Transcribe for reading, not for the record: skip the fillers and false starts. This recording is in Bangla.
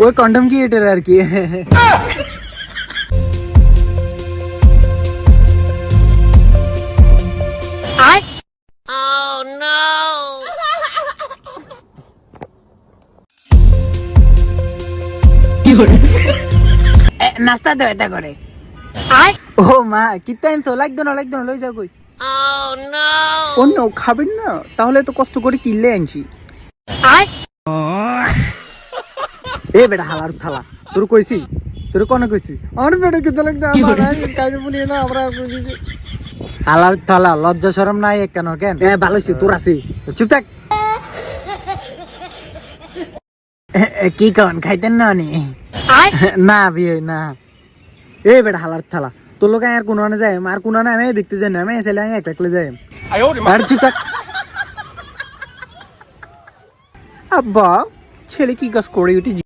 ওই কন্ডম কি এটার আর কি। নাস্তা তো এটা করে। ও মা কিতা আনছো, লাগতো না লই যাও কই। অন্য খাবেন না তাহলে তো কষ্ট করে কিনলে আনছি। এ বেটা হালার থালা, তোর কইছি, তোর কোন কইছি আমার বেটা কি তোলে যা মারাই কাজে বলি না আমরা কইছি। হালার থালা লজ্জা শরম নাই কেন কেন? এ ভালো হইছে তোর আছে, চুপ থাক। কি কোন খাইতেন না নি? না বিয়ে না। এ বেটা হালার থালা, তোর লোক আর কোন যায় আর কোন না, আমি দেখতে যাই না, আমি ছেলে একটা একলে যাই। আর চুপ থাক। আব্বা ছেলে কি কাজ করে উঠি